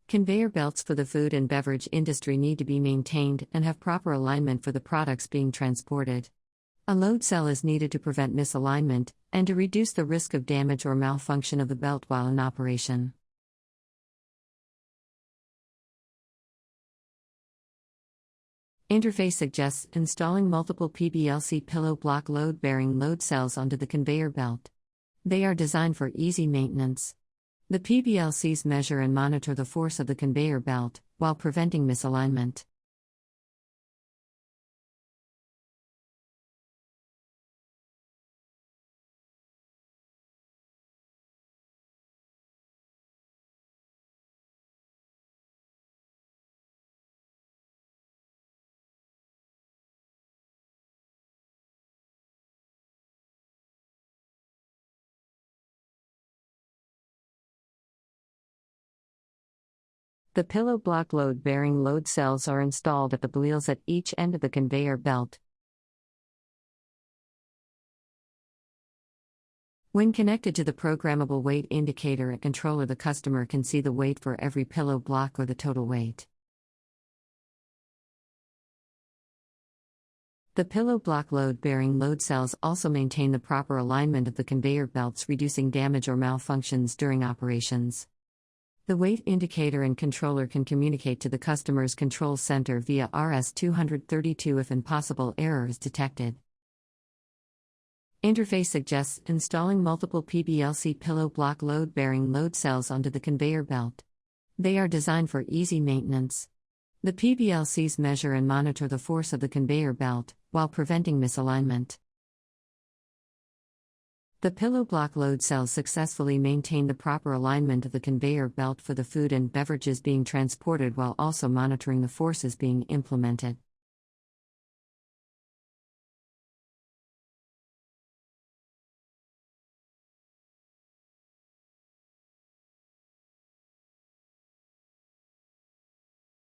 Conveyor belts for the food and beverage industry need to be maintained and have proper alignment for the products being transported. A load cell is needed to prevent misalignment and to reduce the risk of damage or malfunction of the belt while in operation. Interface suggests installing multiple PBLC pillow block load-bearing load cells onto the conveyor belt. They are designed for easy maintenance. The PBLCs measure and monitor the force of the conveyor belt, while preventing misalignment. The pillow block load-bearing load cells are installed at the wheels at each end of the conveyor belt. When connected to the programmable weight indicator and controller, the customer can see the weight for every pillow block or the total weight. The pillow block load-bearing load cells also maintain the proper alignment of the conveyor belts, reducing damage or malfunctions during operations. The weight indicator and controller can communicate to the customer's control center via RS-232 if impossible error is detected. Interface suggests installing multiple PBLC pillow block load-bearing load cells onto the conveyor belt. They are designed for easy maintenance. The PBLCs measure and monitor the force of the conveyor belt, while preventing misalignment. The pillow block load cells successfully maintain the proper alignment of the conveyor belt for the food and beverages being transported while also monitoring the forces being implemented.